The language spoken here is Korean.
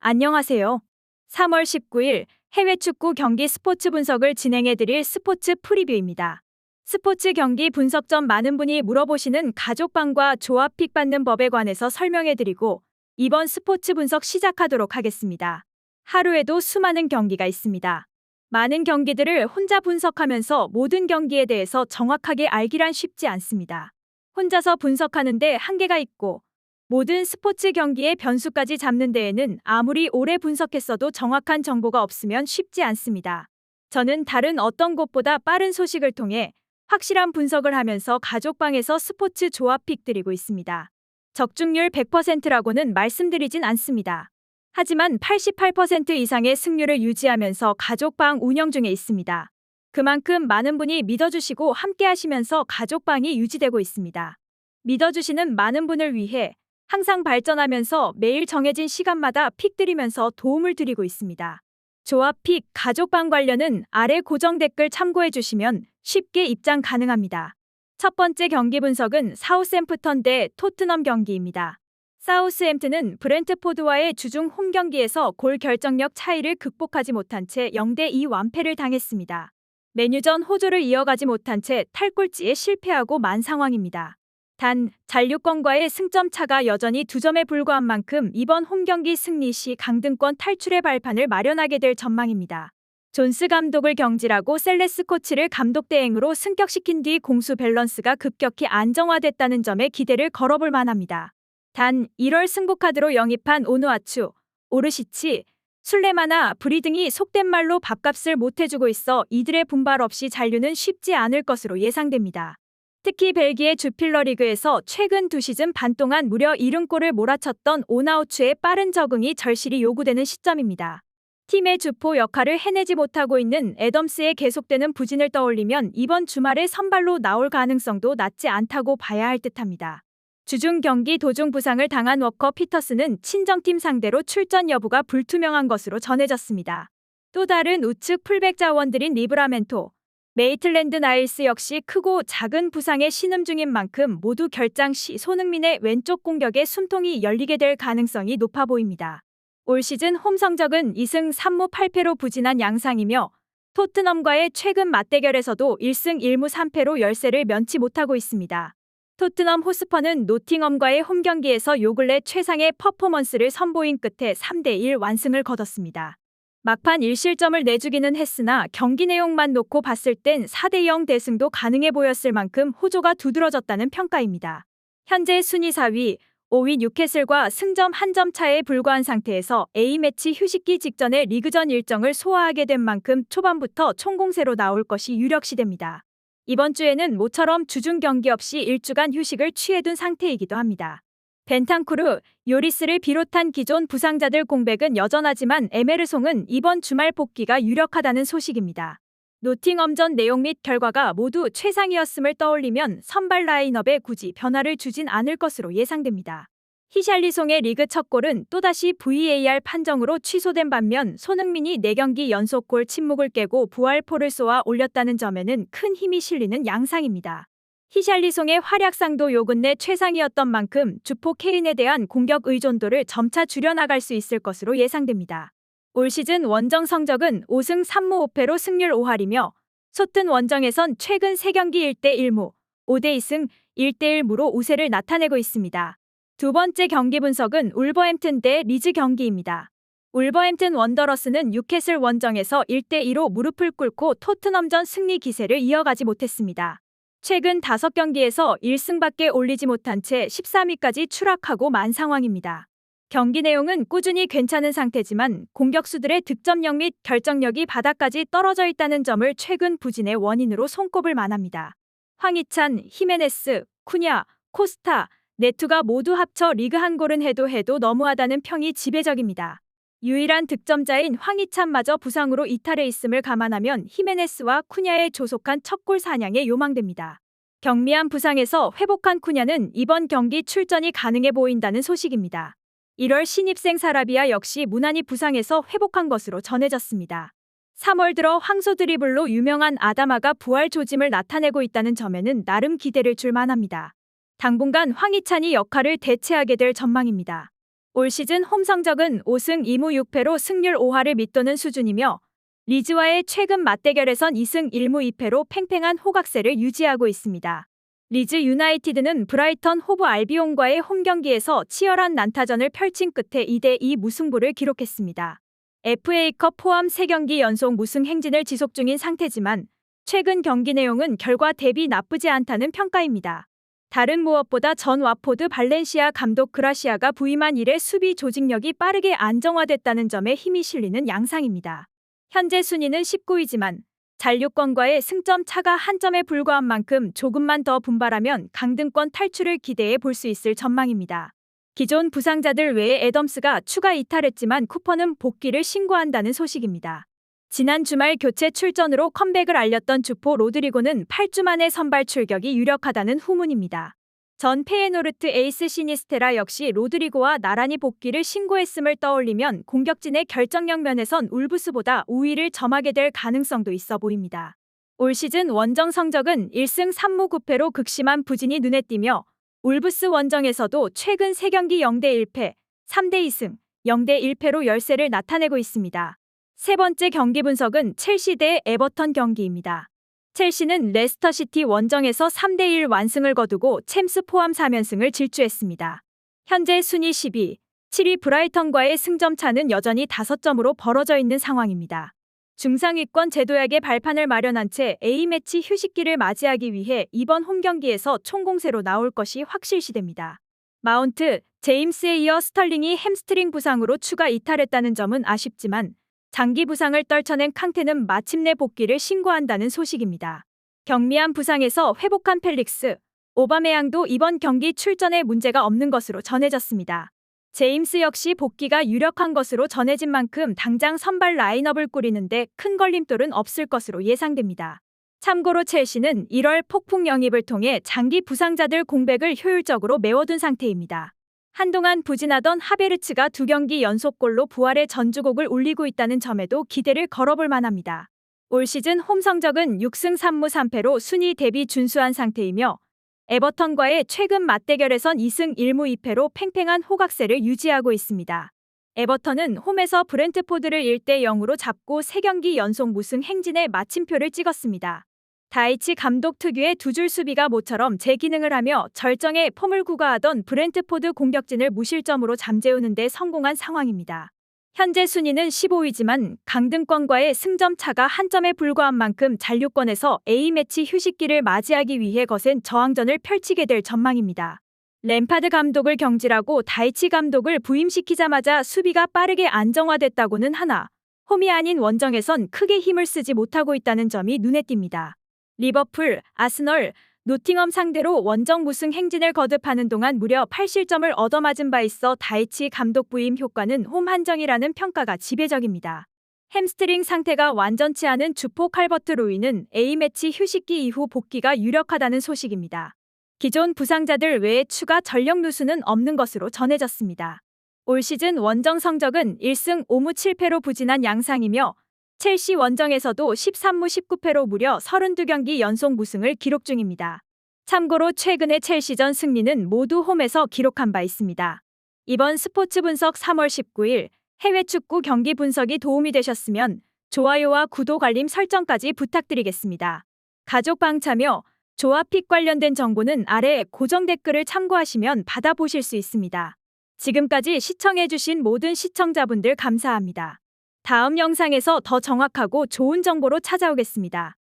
안녕하세요. 3월 19일 해외 축구 경기 스포츠 분석을 진행해드릴 스포츠 프리뷰입니다. 스포츠 경기 분석 전 많은 분이 물어보시는 가족방과 조합픽 받는 법에 관해서 설명해드리고 이번 스포츠 분석 시작하도록 하겠습니다. 하루에도 수많은 경기가 있습니다. 많은 경기들을 혼자 분석하면서 모든 경기에 대해서 정확하게 알기란 쉽지 않습니다. 혼자서 분석하는데 한계가 있고 모든 스포츠 경기의 변수까지 잡는 데에는 아무리 오래 분석했어도 정확한 정보가 없으면 쉽지 않습니다. 저는 다른 어떤 곳보다 빠른 소식을 통해 확실한 분석을 하면서 가족방에서 스포츠 조합픽 드리고 있습니다. 적중률 100%라고는 말씀드리진 않습니다. 하지만 88% 이상의 승률을 유지하면서 가족방 운영 중에 있습니다. 그만큼 많은 분이 믿어주시고 함께 하시면서 가족방이 유지되고 있습니다. 믿어주시는 많은 분을 위해 항상 발전하면서 매일 정해진 시간마다 픽 드리면서 도움을 드리고 있습니다. 조합 픽, 가족방 관련은 아래 고정 댓글 참고해 주시면 쉽게 입장 가능합니다. 첫 번째 경기 분석은 사우샘프턴 대 토트넘 경기입니다. 사우스햄튼은 브렌트포드와의 주중 홈 경기에서 골 결정력 차이를 극복하지 못한 채 0대2 완패를 당했습니다. 메뉴전 호조를 이어가지 못한 채 탈꼴찌에 실패하고 만 상황입니다. 단, 잔류권과의 승점 차가 여전히 2점에 불과한 만큼 이번 홈경기 승리 시 강등권 탈출의 발판을 마련하게 될 전망입니다. 존스 감독을 경질하고 셀레스 코치를 감독 대행으로 승격시킨 뒤 공수 밸런스가 급격히 안정화됐다는 점에 기대를 걸어볼 만합니다. 단, 1월 승부카드로 영입한 오누아추, 오르시치, 술레마나 브리 등이 속된 말로 밥값을 못해주고 있어 이들의 분발 없이 잔류는 쉽지 않을 것으로 예상됩니다. 특히 벨기에 주필러 리그에서 최근 2시즌 반 동안 무려 70골을 몰아쳤던 오나우츠의 빠른 적응이 절실히 요구되는 시점입니다. 팀의 주포 역할을 해내지 못하고 있는 애덤스의 계속되는 부진을 떠올리면 이번 주말에 선발로 나올 가능성도 낮지 않다고 봐야 할 듯합니다. 주중 경기 도중 부상을 당한 워커 피터스는 친정팀 상대로 출전 여부가 불투명한 것으로 전해졌습니다. 또 다른 우측 풀백 자원들인 리브라멘토, 메이틀랜드 나일스 역시 크고 작은 부상에 신음 중인 만큼 모두 결장 시 손흥민의 왼쪽 공격에 숨통이 열리게 될 가능성이 높아 보입니다. 올 시즌 홈 성적은 2승 3무 8패로 부진한 양상이며 토트넘과의 최근 맞대결에서도 1승 1무 3패로 열세를 면치 못하고 있습니다. 토트넘 호스퍼는 노팅엄과의 홈 경기에서 요 근래 최상의 퍼포먼스를 선보인 끝에 3대1 완승을 거뒀습니다. 막판 1실점을 내주기는 했으나 경기 내용만 놓고 봤을 땐 4대0 대승도 가능해 보였을 만큼 호조가 두드러졌다는 평가입니다. 현재 순위 4위, 5위 뉴캐슬과 승점 1점 차에 불과한 상태에서 A매치 휴식기 직전에 리그전 일정을 소화하게 된 만큼 초반부터 총공세로 나올 것이 유력시됩니다. 이번 주에는 모처럼 주중 경기 없이 일주간 휴식을 취해둔 상태이기도 합니다. 벤탄쿠르, 요리스를 비롯한 기존 부상자들 공백은 여전하지만 에메르송은 이번 주말 복귀가 유력하다는 소식입니다. 노팅엄전 내용 및 결과가 모두 최상이었음을 떠올리면 선발 라인업에 굳이 변화를 주진 않을 것으로 예상됩니다. 히샬리송의 리그 첫 골은 또다시 VAR 판정으로 취소된 반면 손흥민이 4경기 연속 골 침묵을 깨고 부활포를 쏘아 올렸다는 점에는 큰 힘이 실리는 양상입니다. 히샬리송의 활약상도 요 근래 최상이었던 만큼 주포 케인에 대한 공격 의존도를 점차 줄여나갈 수 있을 것으로 예상됩니다. 올 시즌 원정 성적은 5승 3무 5패로 승률 5할이며 소튼 원정에선 최근 3경기 1대1무, 5대2승 1대1무로 우세를 나타내고 있습니다. 두 번째 경기 분석은 울버햄튼 대 리즈 경기입니다. 울버햄튼 원더러스는 뉴캐슬 원정에서 1대2로 무릎을 꿇고 토트넘전 승리 기세를 이어가지 못했습니다. 최근 5경기에서 1승밖에 올리지 못한 채 13위까지 추락하고 만 상황입니다. 경기 내용은 꾸준히 괜찮은 상태지만 공격수들의 득점력 및 결정력이 바닥까지 떨어져 있다는 점을 최근 부진의 원인으로 손꼽을 만합니다. 황희찬, 히메네스, 쿠냐, 코스타, 네투가 모두 합쳐 리그 한 골은 해도 너무하다는 평이 지배적입니다. 유일한 득점자인 황희찬마저 부상으로 이탈해 있음을 감안하면 히메네스와 쿠냐의 조속한 첫 골 사냥에 요망됩니다. 경미한 부상에서 회복한 쿠냐는 이번 경기 출전이 가능해 보인다는 소식입니다. 1월 신입생 사라비아 역시 무난히 부상에서 회복한 것으로 전해졌습니다. 3월 들어 황소 드리블로 유명한 아다마가 부활 조짐을 나타내고 있다는 점에는 나름 기대를 줄 만합니다. 당분간 황희찬이 역할을 대체하게 될 전망입니다. 올 시즌 홈 성적은 5승 2무 6패로 승률 5할을 밑도는 수준이며 리즈와의 최근 맞대결에선 2승 1무 2패로 팽팽한 호각세를 유지하고 있습니다. 리즈 유나이티드는 브라이턴 호브 알비온과의 홈 경기에서 치열한 난타전을 펼친 끝에 2대2 무승부를 기록했습니다. FA컵 포함 3경기 연속 무승 행진을 지속 중인 상태지만 최근 경기 내용은 결과 대비 나쁘지 않다는 평가입니다. 다른 무엇보다 전 와포드 발렌시아 감독 그라시아가 부임한 이래 수비 조직력이 빠르게 안정화됐다는 점에 힘이 실리는 양상입니다. 현재 순위는 19위지만 잔류권과의 승점 차가 한 점에 불과한 만큼 조금만 더 분발하면 강등권 탈출을 기대해 볼 수 있을 전망입니다. 기존 부상자들 외에 애덤스가 추가 이탈했지만 쿠퍼는 복귀를 신고한다는 소식입니다. 지난 주말 교체 출전으로 컴백을 알렸던 주포 로드리고는 8주 만에 선발 출격이 유력하다는 후문입니다. 전 페예노르트 에이스 시니스테라 역시 로드리고와 나란히 복귀를 신고했음을 떠올리면 공격진의 결정력 면에선 울브스보다 우위를 점하게 될 가능성도 있어 보입니다. 올 시즌 원정 성적은 1승 3무 9패로 극심한 부진이 눈에 띄며 울브스 원정에서도 최근 3경기 0대 1패, 3대 2승, 0대 1패로 열세를 나타내고 있습니다. 세 번째 경기 분석은 첼시 대 에버턴 경기입니다. 첼시는 레스터시티 원정에서 3대1 완승을 거두고 챔스 포함 4면승을 질주했습니다. 현재 순위 10위, 7위 브라이턴과의 승점 차는 여전히 5점으로 벌어져 있는 상황입니다. 중상위권 제도약의 발판을 마련한 채 A매치 휴식기를 맞이하기 위해 이번 홈경기에서 총공세로 나올 것이 확실시됩니다. 마운트, 제임스에 이어 스털링이 햄스트링 부상으로 추가 이탈했다는 점은 아쉽지만 장기 부상을 떨쳐낸 캉테는 마침내 복귀를 신고한다는 소식입니다. 경미한 부상에서 회복한 펠릭스, 오바메양도 이번 경기 출전에 문제가 없는 것으로 전해졌습니다. 제임스 역시 복귀가 유력한 것으로 전해진 만큼 당장 선발 라인업을 꾸리는데 큰 걸림돌은 없을 것으로 예상됩니다. 참고로 첼시는 1월 폭풍 영입을 통해 장기 부상자들 공백을 효율적으로 메워둔 상태입니다. 한동안 부진하던 하베르츠가 2경기 연속골로 부활의 전주곡을 울리고 있다는 점에도 기대를 걸어볼 만합니다. 올 시즌 홈 성적은 6승 3무 3패로 순위 대비 준수한 상태이며 에버턴과의 최근 맞대결에선 2승 1무 2패로 팽팽한 호각세를 유지하고 있습니다. 에버턴은 홈에서 브렌트포드를 1대 0으로 잡고 3경기 연속 무승 행진에 마침표를 찍었습니다. 다이치 감독 특유의 두 줄 수비가 모처럼 재기능을 하며 절정의 폼을 구가하던 브렌트포드 공격진을 무실점으로 잠재우는 데 성공한 상황입니다. 현재 순위는 15위지만 강등권과의 승점 차가 한 점에 불과한 만큼 잔류권에서 A매치 휴식기를 맞이하기 위해 거센 저항전을 펼치게 될 전망입니다. 램파드 감독을 경질하고 다이치 감독을 부임시키자마자 수비가 빠르게 안정화됐다고는 하나 홈이 아닌 원정에선 크게 힘을 쓰지 못하고 있다는 점이 눈에 띕니다. 리버풀, 아스널, 노팅엄 상대로 원정 무승 행진을 거듭하는 동안 무려 8실점을 얻어맞은 바 있어 다이치 감독 부임 효과는 홈 한정이라는 평가가 지배적입니다. 햄스트링 상태가 완전치 않은 주포 칼버트 로이는 A매치 휴식기 이후 복귀가 유력하다는 소식입니다. 기존 부상자들 외에 추가 전력 누수는 없는 것으로 전해졌습니다. 올 시즌 원정 성적은 1승 5무 7패로 부진한 양상이며 첼시 원정에서도 13무 19패로 무려 32경기 연속 무승을 기록 중입니다. 참고로 최근의 첼시전 승리는 모두 홈에서 기록한 바 있습니다. 이번 스포츠 분석 3월 19일 해외 축구 경기 분석이 도움이 되셨으면 좋아요와 구독 알림 설정까지 부탁드리겠습니다. 가족방 참여, 조합픽 관련된 정보는 아래 고정 댓글을 참고하시면 받아보실 수 있습니다. 지금까지 시청해주신 모든 시청자분들 감사합니다. 다음 영상에서 더 정확하고 좋은 정보로 찾아오겠습니다.